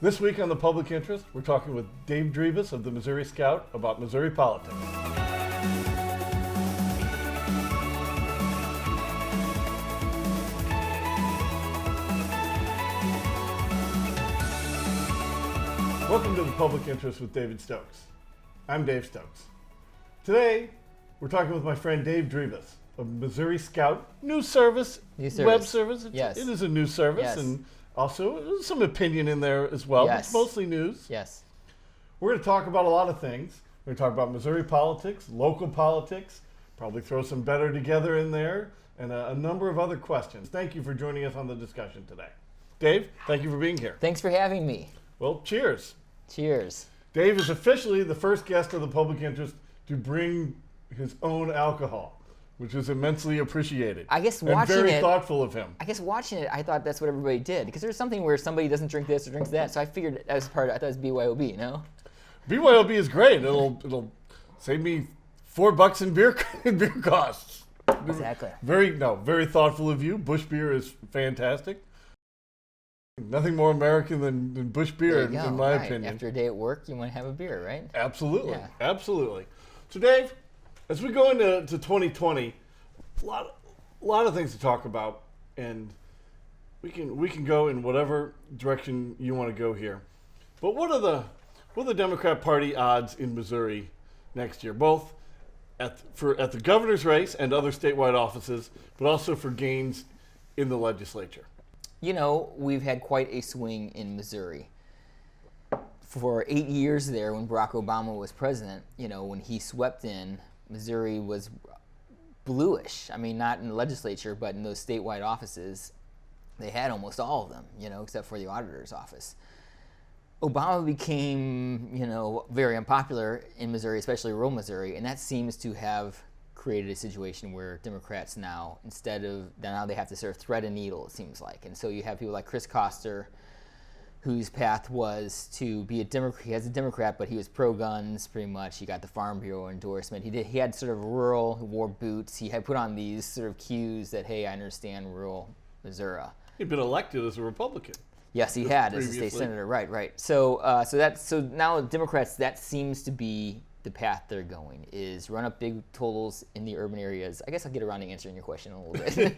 This week on The Public Interest, we're talking with Dave Drivas of the Missouri Scout about Missouri politics. Welcome to The Public Interest with David Stokes. I'm Dave Stokes. Today, we're talking with my friend Dave Drivas of Missouri Scout News Service, web service. Yes. It is a news service, Yes. and also there's some opinion in there as well. Yes. It's mostly news. Yes. We're going to talk about a lot of things. We're going to talk about Missouri politics, local politics, probably throw some better together in there, and a number of other questions. Thank you for joining us on the discussion today. Dave, thank you for being here. Thanks for having me. Well, cheers. Cheers. Dave is officially the first guest of The Public Interest to bring his own alcohol, which is immensely appreciated. I guess and watching very it- thoughtful of him. I guess watching it, I thought that's what everybody did because there's something where somebody doesn't drink this or drinks that. So I figured that was part of, I thought it was BYOB, you know? BYOB is great. It'll save me $4 in beer costs. Exactly. Very thoughtful of you. Busch beer is fantastic. Nothing more American than Busch beer, There you go. in my Right. opinion. After a day at work, you want to have a beer, right? Absolutely, Yeah. absolutely. So, Dave, as we go into 2020, a lot of things to talk about, and we can go in whatever direction you want to go here. But what are the Democrat Party odds in Missouri next year, both at the governor's race and other statewide offices, but also for gains in the legislature? You know, we've had quite a swing in Missouri. For 8 years there, when Barack Obama was president, you know, when he swept in, Missouri was bluish. I mean, not in the legislature, but in those statewide offices, they had almost all of them, you know, except for the auditor's office. Obama became, you know, very unpopular in Missouri, especially rural Missouri, and that seems to have created a situation where Democrats now, now they have to sort of thread a needle, it seems like. And so you have people like Chris Koster, whose path was to be a Democrat. He was a Democrat, but he was pro-guns pretty much. He got the Farm Bureau endorsement. He had sort of rural, he wore boots. He had put on these sort of cues that, hey, I understand rural Missouri. He'd been elected as a Republican. Yes, he had as a previously. state senator. Right. So now Democrats, that seems to be the path they're going, is run up big totals in the urban areas. I guess I'll get around to answering your question a little bit.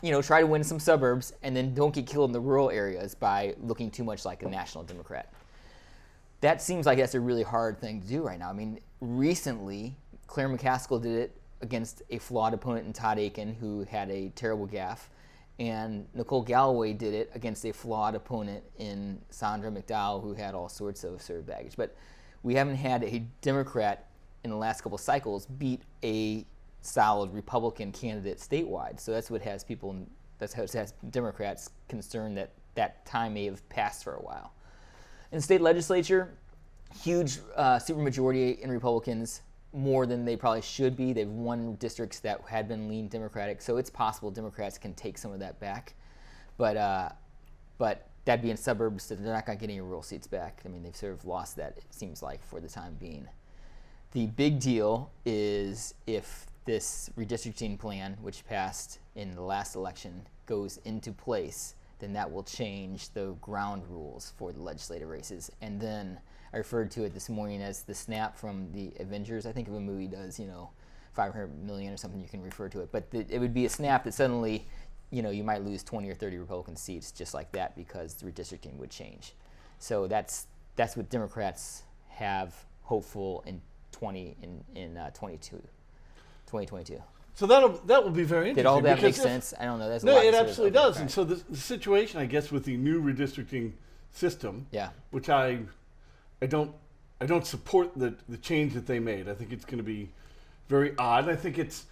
You know, try to win some suburbs and then don't get killed in the rural areas by looking too much like a national Democrat. That seems like that's a really hard thing to do right now. I mean, recently, Claire McCaskill did it against a flawed opponent in Todd Aiken, who had a terrible gaffe. And Nicole Galloway did it against a flawed opponent in Sandra McDowell, who had all sorts of sort of baggage. But we haven't had a Democrat in the last couple cycles beat a solid Republican candidate statewide. So that's what has Democrats concerned that time may have passed for a while. In the state legislature, huge supermajority in Republicans, more than they probably should be. They've won districts that had been lean Democratic, so it's possible Democrats can take some of that back. But that'd be in suburbs, that they're not going to get any rural seats back. I mean, they've sort of lost that, it seems like, for the time being. The big deal is if this redistricting plan, which passed in the last election, goes into place, then that will change the ground rules for the legislative races. And then I referred to it this morning as the snap from the Avengers. I think if a movie does, you know, 500 million or something, you can refer to it. But it would be a snap that suddenly, you know, you might lose 20 or 30 Republican seats just like that because the redistricting would change. So that's what Democrats have hopeful in 2022. So that will be very interesting. Did all that make because sense? I don't know. That's a No, lot it to sort of absolutely does. And overcome. so the situation, I guess, with the new redistricting system, Yeah. which I don't support the change that they made. I think it's going to be very odd. I think it's,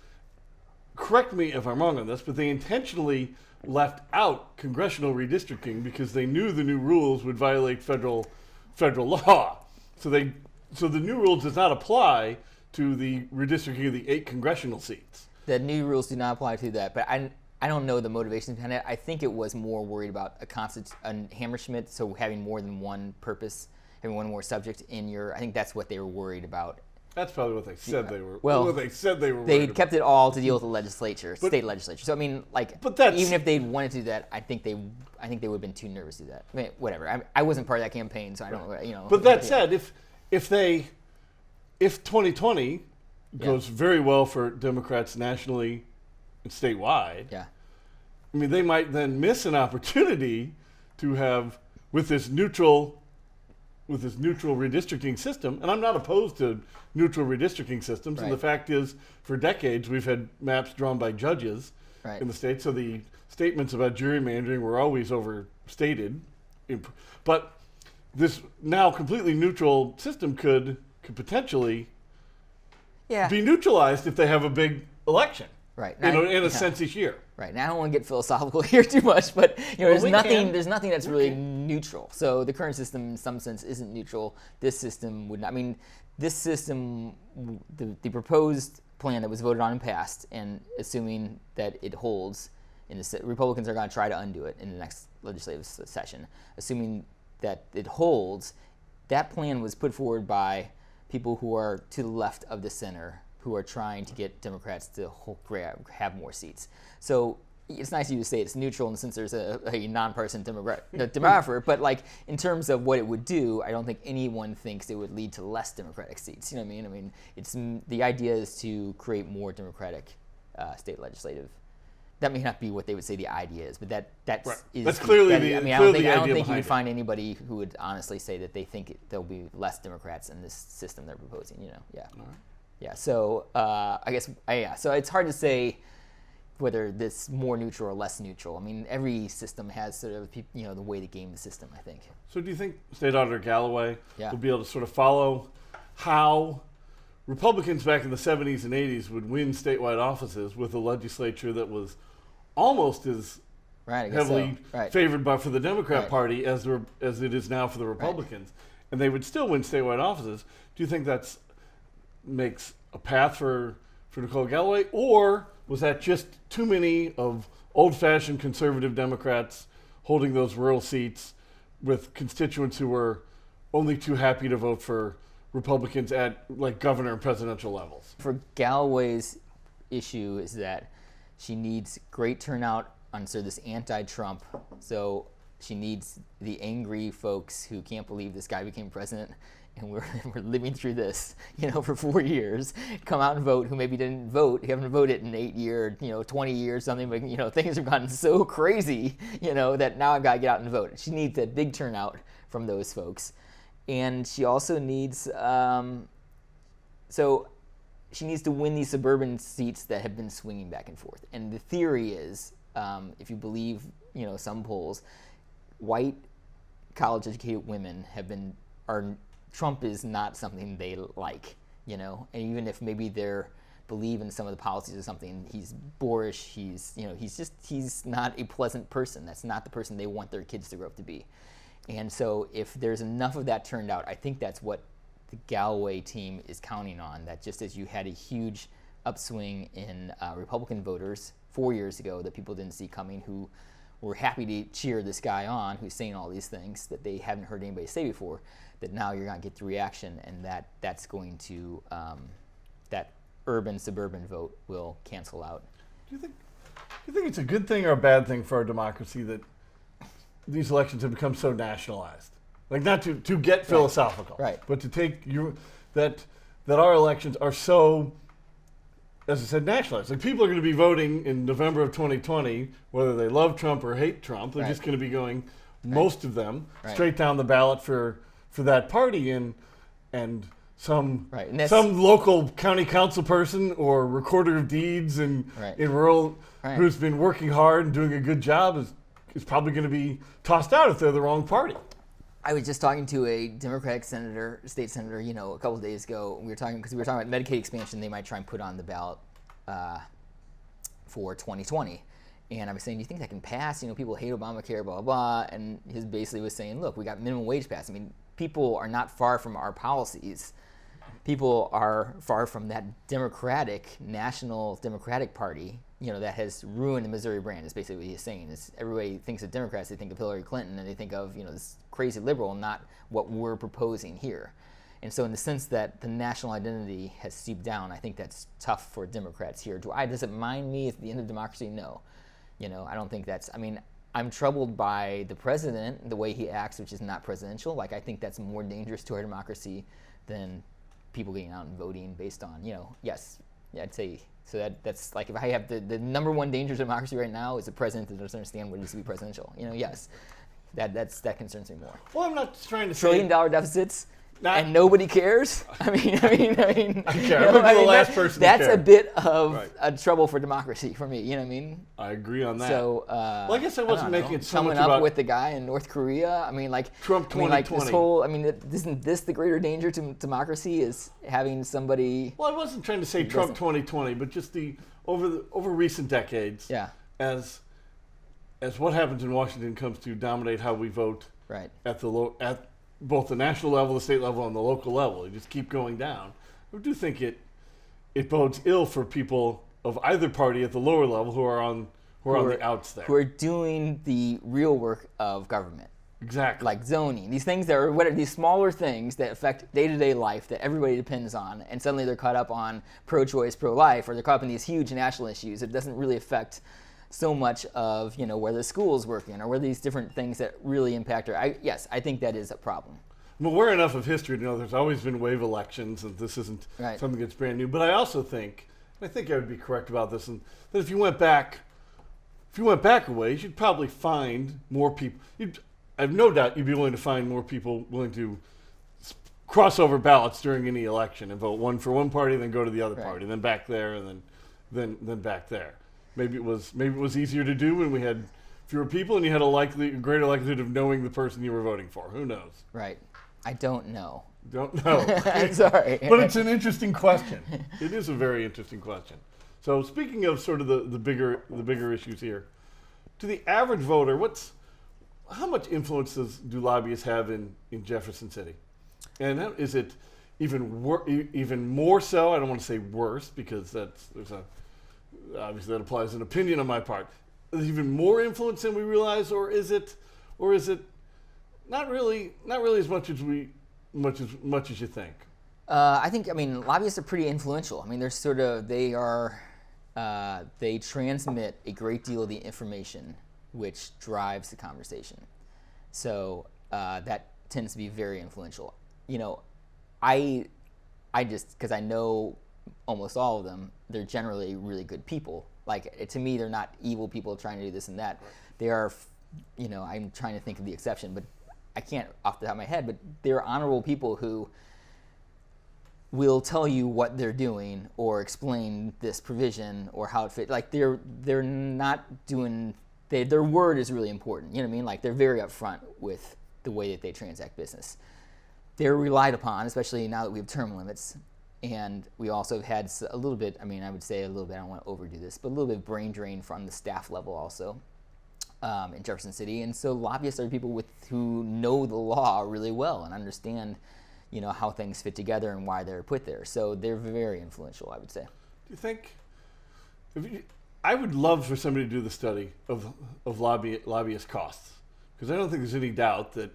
correct me if I'm wrong on this, but they intentionally left out congressional redistricting because they knew the new rules would violate federal law. So the new rule does not apply to the redistricting of the 8 congressional seats. The new rules do not apply to that, but I don't know the motivation behind it. I think it was more worried about a Hammerschmidt, so having more than one purpose, having one more subject in your. I think that's what they were worried about. That's probably what they said they were. Well, what they said they were. They worried kept about. it all to deal with the legislature, state legislature. So I mean, like, But that's- even if they wanted to do that, I think they would have been too nervous to do that. I mean, whatever. I wasn't part of that campaign, so I don't know. You know. But that yeah. said, if 2020 goes very well for Democrats nationally and statewide, Yeah. I mean, they might then miss an opportunity to have with this neutral redistricting system. And I'm not opposed to neutral redistricting systems. And Right. the fact is, for decades, we've had maps drawn by judges Right. in the state. So the statements about gerrymandering were always overstated. But this now completely neutral system could potentially Yeah. be neutralized if they have a big election. Right. In a Yeah. sense each year. Right. Now I don't want to get philosophical here too much, but you know, we can. there's nothing that's really neutral. So the current system, in some sense, isn't neutral. This system would not. I mean, this system, the proposed plan that was voted on and passed, and assuming that it holds, Republicans are going to try to undo it in the next legislative session. Assuming that it holds, that plan was put forward by people who are to the left of the center, who are trying to get Democrats to have more seats. So it's nice of you to say it's neutral in the sense there's a nonpartisan demographer, but like in terms of what it would do, I don't think anyone thinks it would lead to less Democratic seats. You know what I mean? I mean, the idea is to create more Democratic state legislative. That may not be what they would say the idea is, but that's Right. That's clearly the- I mean, clearly I the don't idea think you behind would it. find anybody who would honestly say that they think there'll be less Democrats in this system they're proposing. You know, yeah. Yeah, so I guess, so it's hard to say whether this more neutral or less neutral. I mean, every system has sort of, you know, the way to game the system, I think. So do you think State Auditor Galloway Yeah. will be able to sort of follow how Republicans back in the 70s and 80s would win statewide offices with a legislature that was almost as Right, I guess heavily so. Right. favored by for the Democrat Right. Party as it is now for the Republicans, and they would still win statewide offices? Do you think that's makes a path for Nicole Galloway, or was that just too many of old-fashioned conservative Democrats holding those rural seats with constituents who were only too happy to vote for Republicans at like governor and presidential levels? For Galloway's issue is that she needs great turnout on sort of this anti-Trump. So she needs the angry folks who can't believe this guy became president and we're living through this, you know, for 4 years, come out and vote, who maybe didn't vote, haven't voted in 8 years, 20 years, something, but, you know, things have gotten so crazy, you know, that now I've got to get out and vote. She needs a big turnout from those folks. And she also needs, so she needs to win these suburban seats that have been swinging back and forth. And the theory is, if you believe, you know, some polls, white college-educated women Trump is not something they like, you know, and even if maybe they're believe in some of the policies or something, he's boorish, he's not a pleasant person. That's not the person they want their kids to grow up to be. And so if there's enough of that turned out, I think that's what the Galloway team is counting on, that just as you had a huge upswing in Republican voters 4 years ago that people didn't see coming, who were happy to cheer this guy on who's saying all these things that they haven't heard anybody say before, that now you're going to get the reaction, and that's going to, that urban-suburban vote will cancel out. Do you think it's a good thing or a bad thing for our democracy that these elections have become so nationalized? Like, not to get philosophical, Right. but to take that our elections are so, as I said, nationalized. Like, people are going to be voting in November of 2020, whether they love Trump or hate Trump. They're Right. just going to be going, most of them, Right. straight down the ballot for that party, and some Right. And that's, some local county council person or recorder of deeds in Right. rural Right. who's been working hard and doing a good job is probably going to be tossed out if they're the wrong party. I was just talking to a Democratic senator, state senator, you know, a couple of days ago. We were talking about Medicaid expansion. They might try and put on the ballot for 2020. And I was saying, do you think that can pass? You know, people hate Obamacare, blah, blah, blah. And his basically was saying, look, we got minimum wage passed. I mean, people are not far from our policies. People are far from that national Democratic Party, you know, that has ruined the Missouri brand, is basically what he's saying. Is everybody thinks of Democrats, they think of Hillary Clinton, and they think of, you know, this crazy liberal, not what we're proposing here. And so in the sense that the national identity has seeped down, I think that's tough for Democrats here. Does it mind me at the end of democracy? No. I don't think that's, I'm troubled by the president, the way he acts, which is not presidential. Like, I think that's more dangerous to our democracy than people getting out and voting based on, yes. Yeah, I'd say, so that's like, if I have the number one danger to democracy right now is a president that doesn't understand what it is to be presidential. Yes. That concerns me more. Well, I'm not trying to $1 trillion deficits. And nobody cares. I care. The last person that's to a bit of a trouble for democracy for me. You know what I mean? I agree on that. So, well, I guess I wasn't making it so coming much up about with the guy in North Korea. Trump 2020. This whole. Isn't this the greater danger to democracy is having somebody? Well, I wasn't trying to say Trump 2020, but just over recent decades. Yeah. As what happens in Washington comes to dominate how we vote. Right. At both the national level, the state level, and the local level. You just keep going down. I do think it bodes ill for people of either party at the lower level who are on the outs there. Who are doing the real work of government. Exactly. Like zoning. These things that are these smaller things that affect day-to-day life that everybody depends on, and suddenly they're caught up on pro-choice, pro-life, or they're caught up in these huge national issues. It doesn't really affect so much of where the school's working or where these different things that really impact her. I think that is a problem. I'm aware enough of history to know there's always been wave elections, and this isn't something that's brand new. But I also think, and I think I would be correct about this, and that if you went back a ways, you'd probably find more people. I have no doubt you'd be willing to find more people willing to cross over ballots during any election and vote one for one party, then go to the other party, then back there, and then back there. Maybe it was easier to do when we had fewer people and you had a greater likelihood of knowing the person you were voting for. Who knows? Right. I don't know. Don't know. I'm sorry. But it's an interesting question. It is a very interesting question. So speaking of sort of the bigger issues here, to the average voter, how much influence do lobbyists have in Jefferson City? And is it even more so? I don't want to say worse because obviously that applies an opinion on my part. Is even more influence than we realize, or is it not really as much as you think? I think lobbyists are pretty influential. They transmit a great deal of the information which drives the conversation. So that tends to be very influential. I just, because I know almost all of them, they're generally really good people. Like, to me, they're not evil people trying to do this and that. They are, I'm trying to think of the exception, but I can't off the top of my head, but they're honorable people who will tell you what they're doing or explain this provision or how it fits. Like, they're not doing, their word is really important. You know what I mean? Like, they're very upfront with the way that they transact business. They're relied upon, especially now that we have term limits. And we also have had a little bit, I would say a little bit, I don't want to overdo this, but a little bit of brain drain from the staff level also in Jefferson City. And so lobbyists are people who know the law really well and understand, how things fit together and why they're put there. So they're very influential, I would say. Do you think, I would love for somebody to do the study of lobbyist costs, because I don't think there's any doubt that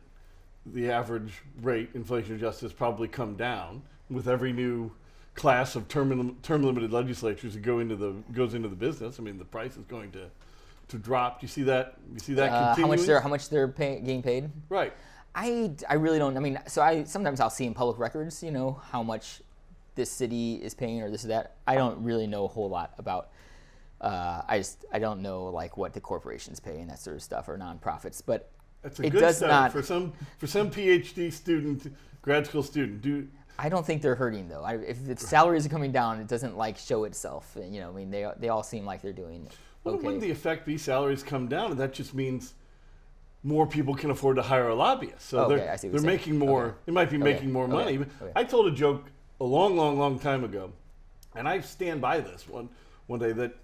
the average rate, inflation adjusted, has probably come down with every new class of term limited legislatures that goes into the business. The price is going to drop. Do you see that? Continuing? How much they're getting paid? Right. I really don't. Sometimes I'll see in public records, how much this city is paying or this or that. I don't really know a whole lot about. I don't know like what the corporations pay and that sort of stuff or nonprofits, but that's a good study for some PhD student, grad school student. I don't think they're hurting though. If the salaries are coming down, it doesn't like show itself. They all seem like they're doing okay. Well, wouldn't the effect be salaries come down, and that just means more people can afford to hire a lobbyist? So they're making more. Okay. They might be making more money. Okay. I told a joke a long, long, long time ago, and I stand by this one day that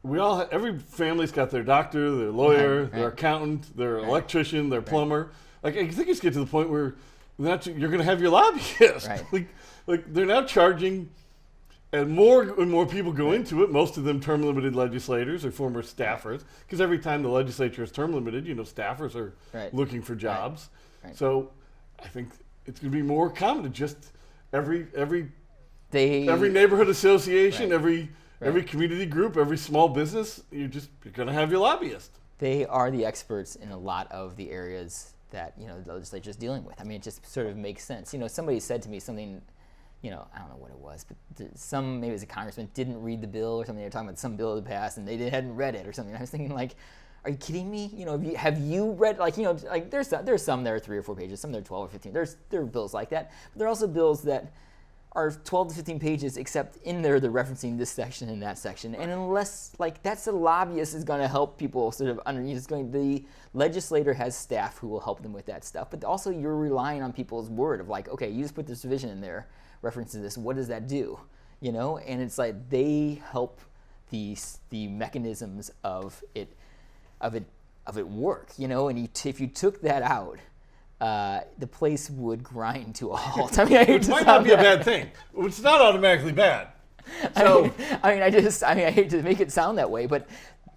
we all every family's got their doctor, their lawyer, their accountant, their electrician, their plumber. Like, I think it's get to the point where you're going to have your lobbyist. Right. like they're now charging, and more people go into it. Most of them term limited legislators or former staffers, because every time the legislature is term limited, staffers are looking for jobs. Right. So I think it's going to be more common to just every They neighborhood association, Right. every community group, every small business, you're going to have your lobbyist. They are the experts in a lot of the areas that the legislature is dealing with. I mean, it just sort of makes sense. Somebody said to me something, I don't know what it was, but maybe it was a congressman didn't read the bill or something. They were talking about some bill to pass and they hadn't read it or something. I was thinking like, are you kidding me? Have you read like there's some that are 3 or 4 pages, some that are 12 or 15. There are bills like that, but there are also bills that are 12 to 15 pages, except in there they're referencing this section and that section. And unless, that's a lobbyist is going to help people sort of the legislator has staff who will help them with that stuff. But also you're relying on people's word of okay, you just put this division in there, references this, what does that do? And it's like they help the mechanisms of it work, and if you took that out, the place would grind to a halt. I mean, Which might not be a bad thing. It's not automatically bad. So I hate to make it sound that way, but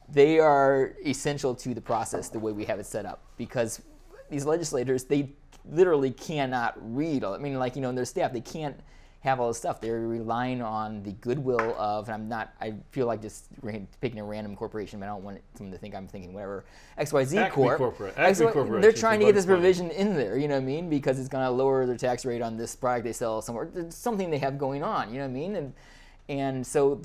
they are essential to the process the way we have it set up, because these legislators, they literally cannot read. I mean, their staff, they can't have all this stuff. They're relying on the goodwill of, and I feel like just picking a random corporation, but I don't want someone to think I'm thinking whatever, XYZ Corp. They're trying to get this provision in there, you know what I mean? Because it's going to lower their tax rate on this product they sell somewhere. There's something they have going on, you know what I mean? And so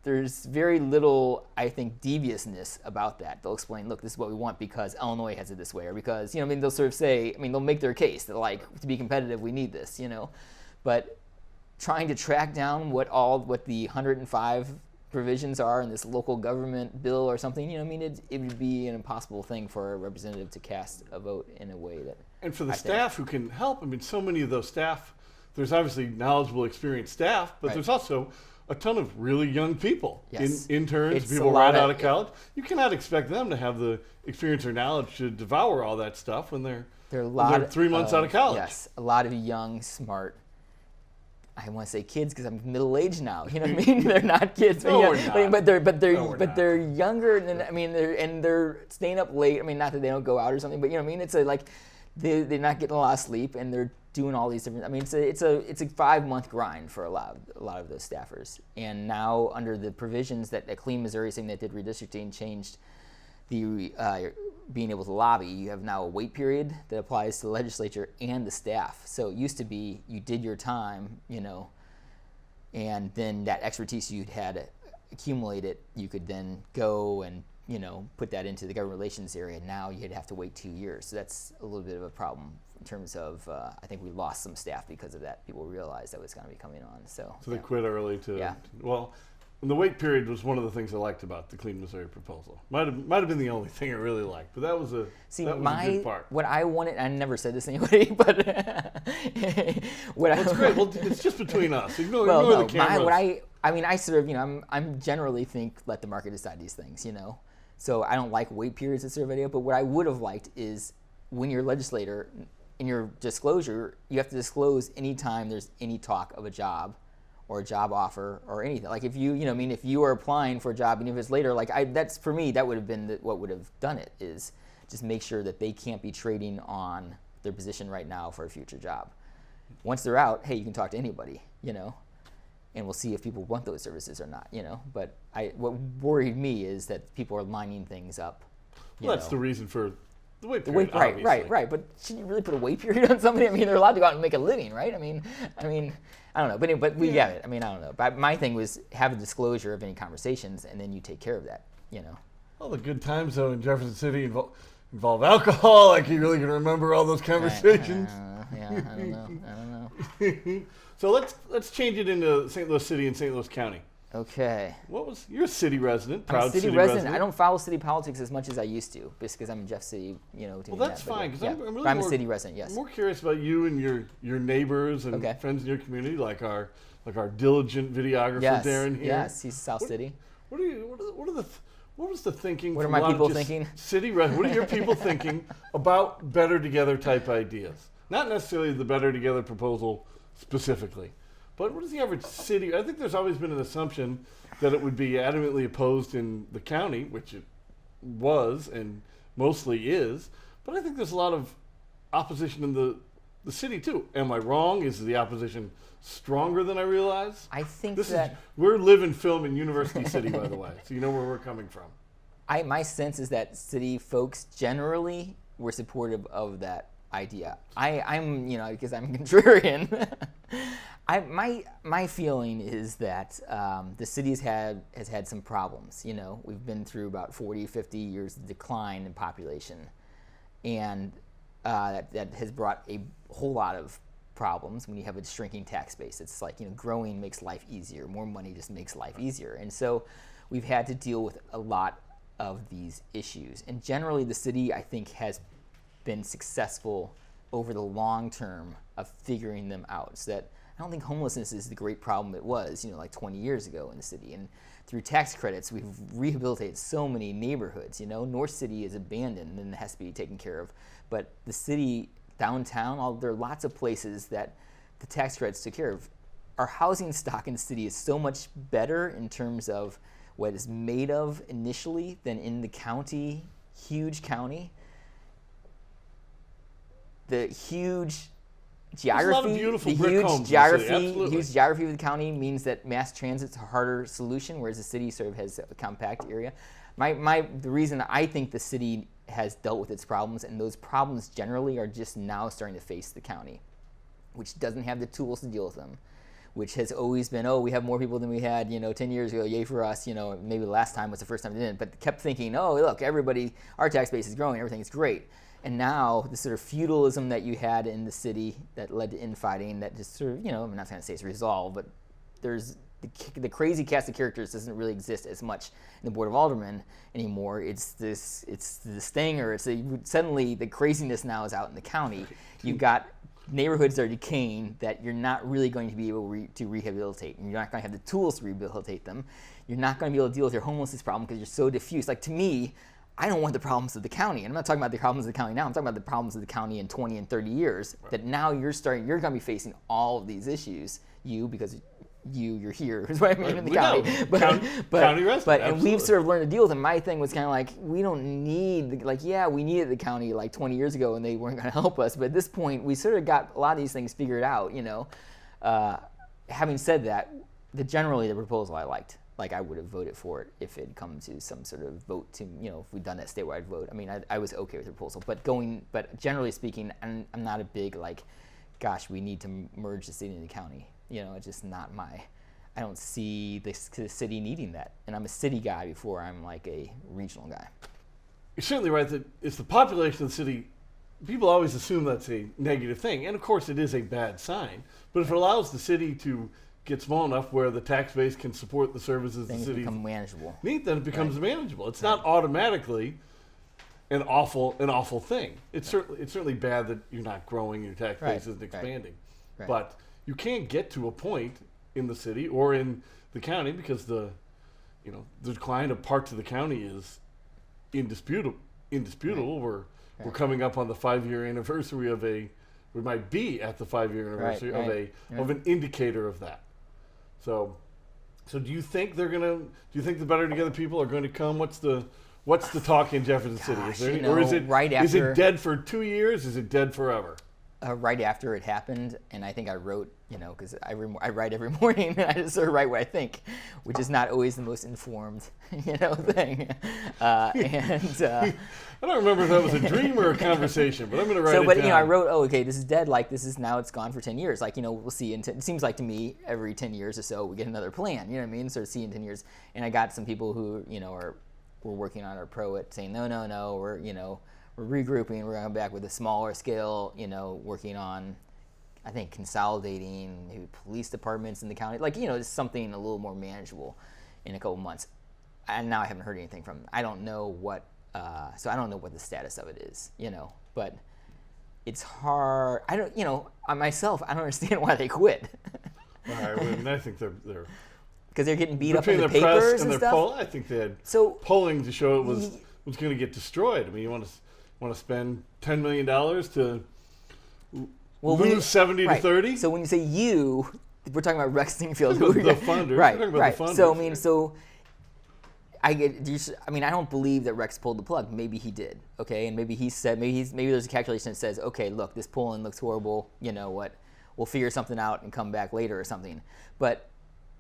there's very little, I think, deviousness about that. They'll explain, look, this is what we want because Illinois has it this way, or because, they'll sort of say, they'll make their case that, to be competitive, we need this, But trying to track down what the 105 provisions are in this local government bill or something, it would be an impossible thing for a representative to cast a vote in a way that. And for the staff who can help, so many of those staff, there's obviously knowledgeable, experienced staff, but there's also a ton of really young people, interns, people right out of college. You cannot expect them to have the experience or knowledge to devour all that stuff when they're 3 months out of college. Yes, a lot of young, smart, I want to say kids because I'm middle-aged now. You know what I mean? They're not kids, but they're younger than they're staying up late. Not that they don't go out or something, but it's they're not getting a lot of sleep and they're doing all these different. It's a 5-month grind for a lot of those staffers. And now under the provisions that Clean Missouri, saying that did redistricting, changed the being able to lobby, you have now a wait period that applies to the legislature and the staff. So it used to be you did your time, and then that expertise you'd had accumulated, you could then go and put that into the government relations area. Now you'd have to wait 2 years. So that's a little bit of a problem in terms of I think we lost some staff because of that. People realized that was going to be coming on. So they quit early And the wait period was one of the things I liked about the Clean Missouri proposal. Might have been the only thing I really liked, but that was a good part. What I wanted, I never said this to anybody, but it's great. Well, it's just between us. Ignore the cameras. I sort of, I'm generally think let the market decide these things, So I don't like wait periods at Survey, but what I would have liked is when you're a legislator, in your disclosure, you have to disclose anytime there's any talk of a job or a job offer or anything. If you, if you are applying for a job, and if it's later, that's for me, that would have been what would have done it, is just make sure that they can't be trading on their position right now for a future job. Once they're out, hey, you can talk to anybody, and we'll see if people want those services or not, But what worried me is that people are lining things up. Well, that's the reason for the wait period. Right. But should you really put a wait period on somebody? They're allowed to go out and make a living, right? I don't know, but we get it. I don't know. But my thing was have a disclosure of any conversations, and then you take care of that. Well, the good times though in Jefferson City involve alcohol. Like you really can remember all those conversations. I don't know. So let's change it into St. Louis City and St. Louis County. Okay. You're a city resident, I'm a city resident. I don't follow city politics as much as I used to, just because I'm in Jeff City, Well, that's fine, because I'm a city resident. Yes. I'm more curious about you and your neighbors and friends in your community, like our diligent videographer Darren here. Yes, he's South City. What was the thinking? What are my people thinking? What are your people thinking about better together type ideas? Not necessarily the better together proposal specifically. But what is the average city? I think there's always been an assumption that it would be adamantly opposed in the county, which it was and mostly is. But I think there's a lot of opposition in the the city too. Am I wrong? Is the opposition stronger than I realize? I think we're living film in University City, by the way, so you know where we're coming from. My sense is that city folks generally were supportive of that idea. I'm because I'm contrarian. My feeling is that the city has had some problems. We've been through about 40, 50 years of decline in population, and that has brought a whole lot of problems when you have a shrinking tax base. It's like, growing makes life easier. More money just makes life easier. And so we've had to deal with a lot of these issues. And generally the city, I think, has been successful over the long term of figuring them out. So that I don't think homelessness is the great problem it was, like 20 years ago in the city. And through tax credits, we've rehabilitated so many neighborhoods. North City is abandoned and it has to be taken care of. But the city, downtown, there are lots of places that the tax credits took care of. Our housing stock in the city is so much better in terms of what it's made of initially than in the county, huge county. The huge geography, huge geography of the county means that mass transit's a harder solution, whereas the city sort of has a compact area. The reason I think the city has dealt with its problems, and those problems generally are just now starting to face the county, which doesn't have the tools to deal with them, which has always been, we have more people than we had, 10 years ago, yay for us, maybe the last time was the first time it didn't, but kept thinking, look, our tax base is growing, everything's great. And now the sort of feudalism that you had in the city that led to infighting that just sort of, I'm not going to say it's resolved, but there's the crazy cast of characters doesn't really exist as much in the Board of Aldermen anymore. It's this thing, or suddenly the craziness now is out in the county. You've got neighborhoods that are decaying that you're not really going to be able to rehabilitate, and you're not going to have the tools to rehabilitate them. You're not going to be able to deal with your homelessness problem because you're so diffuse. Like, to me, I don't want the problems of the county. And I'm not talking about the problems of the county now. I'm talking about the problems of the county in 20 and 30 years. Right. That now you're going to be facing all of these issues. Because you're here, is what I mean, right. In the county. County resident, and we've sort of learned to deal with them. My thing was kind of like, we don't need, we needed the county like 20 years ago and they weren't going to help us. But at this point, we sort of got a lot of these things figured out, Having said that, generally the proposal I liked. I would have voted for it if it had come to some sort of vote to, if we'd done that statewide vote. I mean, I was okay with the proposal, but generally speaking, I'm not a big, gosh, we need to merge the city and the county. It's just not I don't see the city needing that. And I'm a city guy before I'm a regional guy. You're certainly right that it's the population of the city. People always assume that's a negative thing. And of course it is a bad sign, but if it allows the city to get small enough where the tax base can support the services the city become manageable. Need, then it becomes manageable. It's not automatically an awful thing. It's certainly bad that you're not growing, your tax base isn't expanding. Right. But you can't get to a point in the city or in the county because the decline of parts of the county is indisputable. Right. We're coming up on the 5-year anniversary we might be at the 5-year anniversary of an indicator of that. So do you think do you think the Better Together people are going to come? What's the talk in Jefferson City? Is there or is it dead for 2 years? Is it dead forever? Right after it happened, and I think I wrote, because I write every morning, and I just sort of write what I think, which is not always the most informed, thing. I don't remember if that was a dream or a conversation, but I'm going to write it down. I wrote, this is dead. Now it's gone for 10 years. We'll see. It seems like to me, every 10 years or so, we get another plan. You know what I mean? Sort of see in 10 years. And I got some people who, were working on our pro-it saying, no, we're regrouping. We're going back with a smaller scale, working on, I think, consolidating maybe police departments in the county. Just something a little more manageable in a couple months. And now I haven't heard anything from them. I don't know what, so I don't know what the status of it is, but it's hard. I don't, myself, I don't understand why they quit. I think they're because they're getting beat up in the press papers and stuff. I think they had polling to show it was going to get destroyed. I mean, you want to spend $10 million to lose 70 to 30? So when you say we're talking about Rex Stingfield. The funders. Right. We're talking about the funders. So I get. I mean, I don't believe that Rex pulled the plug. Maybe he did. Okay, and maybe he said, maybe there's a calculation that says, okay, look, this polling looks horrible. You know what? We'll figure something out and come back later or something. But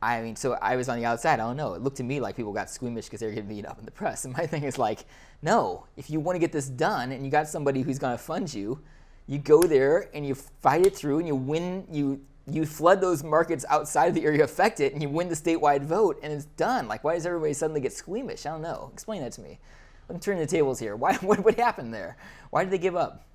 I mean, so I was on the outside. I don't know. It looked to me like people got squeamish because they were getting beat up in the press. And my thing is like, no, if you want to get this done and you got somebody who's going to fund you, you go there and you fight it through and you win. You flood those markets outside of the area affected and you win the statewide vote and it's done. Like, why does everybody suddenly get squeamish? I don't know. Explain that to me. Let me turn the tables here. What happened there? Why did they give up?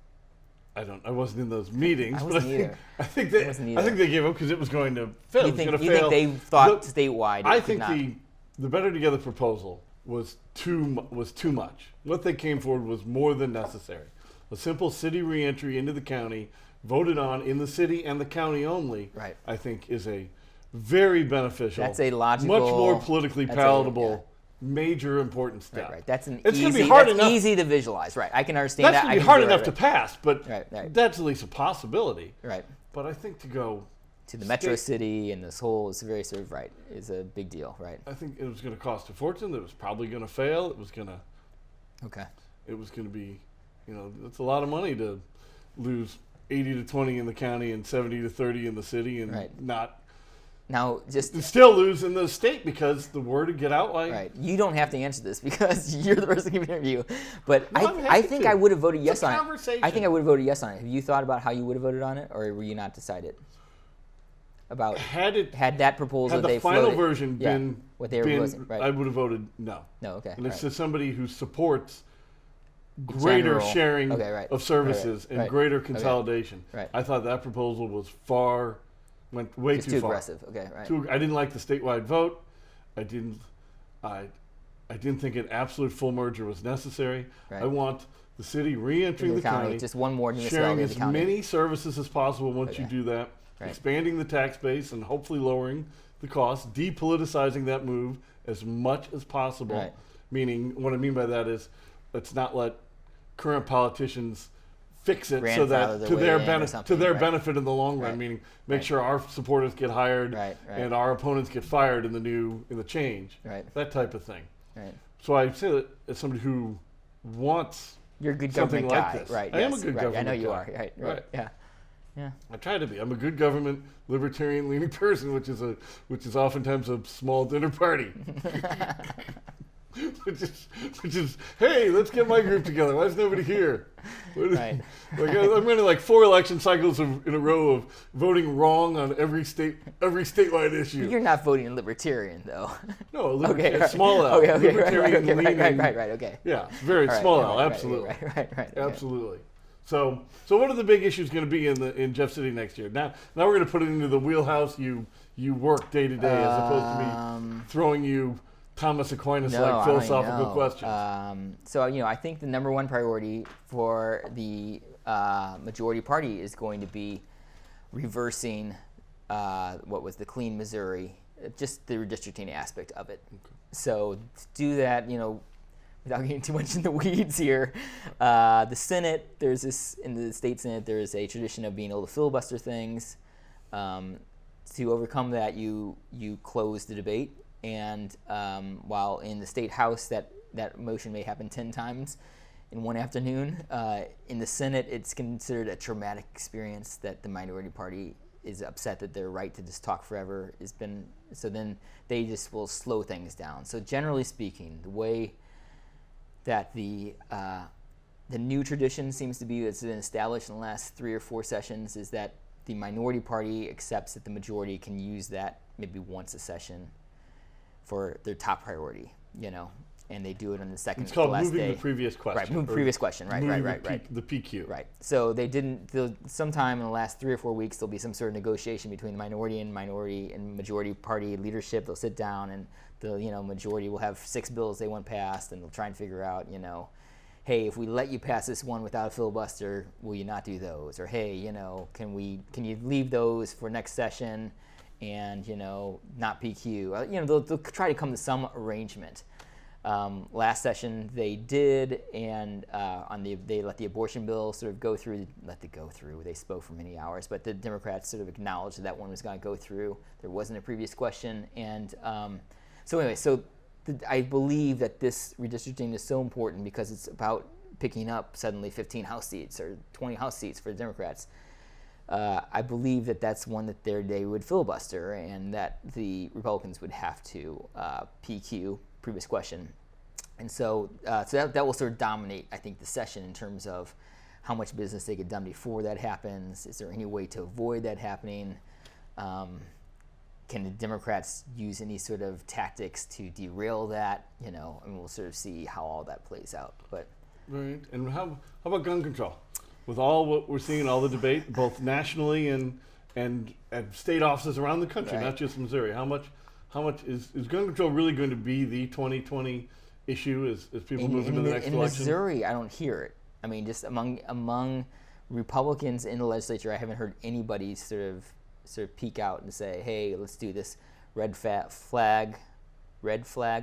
I wasn't in those meetings, I wasn't either. I think they gave up because it was going to fail. You think they thought statewide? I think the Better Together proposal was too much. What they came forward was more than necessary. A simple city reentry into the county, voted on in the city and the county only. Right. I think is a very beneficial. That's a logical, much more politically palatable. Major important step. Right. That's it's easy. Be hard enough. Easy to visualize. Right. I can understand that. That's going to be hard enough to pass, but right. That's at least a possibility. Right. But I think to go to the metro city and this whole is very sort of is a big deal. Right. I think it was going to cost a fortune. It was probably going to fail. It was going to. Okay. It was going to be, it's a lot of money to lose 80 to 20 in the county and 70 to 30 in the city and not. Now, still lose in the state because the word would get out. Right. You don't have to answer this because you're the person giving the interview. But I think I would have voted yes on it. I think I would have voted yes on it. Have you thought about how you would have voted on it, or were you not decided? About had that proposal had the final version been what they were proposing? Right. I would have voted no. No. Okay. And it's just somebody who supports greater sharing of services and greater consolidation. Right. I thought that proposal was went way too far. Aggressive. Okay, right. I didn't like the statewide vote. I didn't think an absolute full merger was necessary. Right. I want the city re-entering the county, just one more sharing as many services as possible once you do that, expanding the tax base and hopefully lowering the cost, depoliticizing that move as much as possible. Right. Meaning, what I mean by that is, let's not let current politicians fix it so that to their benefit in the long run. Meaning, make sure our supporters get hired and our opponents get fired in the change. Right. That type of thing. Right. So I say that as somebody who wants You're a good something government like guy. this. Right. I am a good government I know you guy. are. Right. Yeah. Yeah. I try to be. I'm a good government, libertarian-leaning person, which is oftentimes a small dinner party. which is, hey, let's get my group together. Why is nobody here? Right. I'm running like 4 election cycles in a row of voting wrong on every statewide issue. You're not voting libertarian, though. No, libertarian, small L. Libertarian right, okay. Yeah, very small L, absolutely. Right. Absolutely. So what are the big issues going to be in Jeff City next year? Now we're going to put it into the wheelhouse you work day to day as opposed to me throwing you Thomas Aquinas-like philosophical questions. So I think the number one priority for the majority party is going to be reversing what was the Clean Missouri, just the redistricting aspect of it. Okay. So to do that, without getting too much in the weeds here, the Senate, there's this, in the state Senate, there is a tradition of being able to filibuster things. To overcome that, you close the debate. And while in the state house that motion may happen 10 times in one afternoon, in the Senate it's considered a traumatic experience that the minority party is upset that their right to just talk forever has been, so then they just will slow things down. So generally speaking, the way that the new tradition seems to be that's been established in the last 3 or 4 sessions is that the minority party accepts that the majority can use that maybe once a session for their top priority, and they do it on the second It's called last moving day. The previous question. Right, moving previous question. Right. The PQ. Right. So they didn't. Sometime in the last 3 or 4 weeks, there'll be some sort of negotiation between the minority and majority party leadership. They'll sit down, and the majority will have 6 bills they want passed, and they'll try and figure out, hey, if we let you pass this one without a filibuster, will you not do those? Or hey, can you leave those for next session? And not PQ. They'll try to come to some arrangement. Last session they did, and they let the abortion bill sort of go through. They spoke for many hours, but the Democrats sort of acknowledged that one was going to go through. There wasn't a previous question, and so I believe that this redistricting is so important because it's about picking up suddenly 15 House seats or 20 House seats for the Democrats. I believe that that's one that they would filibuster, and that the Republicans would have to PQ, previous question. And so that will sort of dominate, I think, the session in terms of how much business they get done before that happens. Is there any way to avoid that happening? Can the Democrats use any sort of tactics to derail that? And we'll sort of see how all that plays out. But right. And how about gun control? With all what we're seeing, all the debate, both nationally and at state offices around the country, right. Not just Missouri. How much is gun control really going to be the 2020 issue as people move into the next election? In Missouri, I don't hear it. I mean, just among Republicans in the legislature, I haven't heard anybody sort of peek out and say, "Hey, let's do this red flag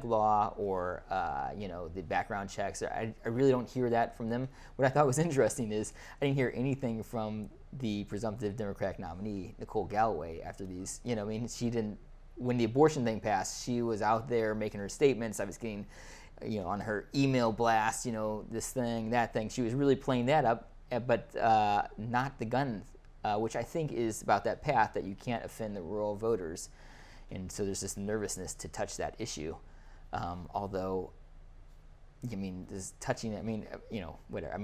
law," or the background checks. I really don't hear that from them. What I thought was interesting is I didn't hear anything from the presumptive Democratic nominee, Nicole Galloway, after these. She didn't. When the abortion thing passed, she was out there making her statements. I was getting, on her email blast, this thing, that thing. She was really playing that up, but not the gun, which I think is about that path that you can't offend the rural voters. And so there's this nervousness to touch that issue. Although, this touching it, whatever.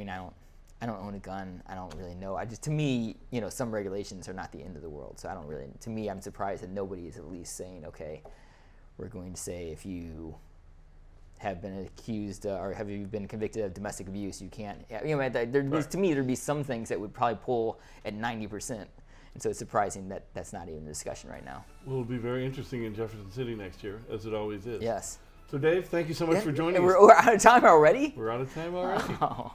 I don't own a gun. I don't really know. To me, some regulations are not the end of the world. So I don't really, to me, I'm surprised that nobody is at least saying, okay, we're going to say if you have been accused or have you been convicted of domestic abuse, you can't, to me, there'd be some things that would probably pull at 90%. And so it's surprising that that's not even a discussion right now. Well, it'll be very interesting in Jefferson City next year, as it always is. Yes. So, Dave, thank you so much for joining us. We're out of time already? We're out of time already. Oh.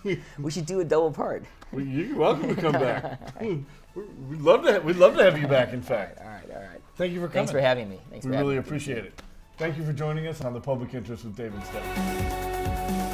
We should do a double part. You're welcome to come back. We'd love to have you back, in fact. All right. Thank you for coming. Thanks for having me. We really appreciate it. Thank you for joining us on The Public Interest with Dave and Steph.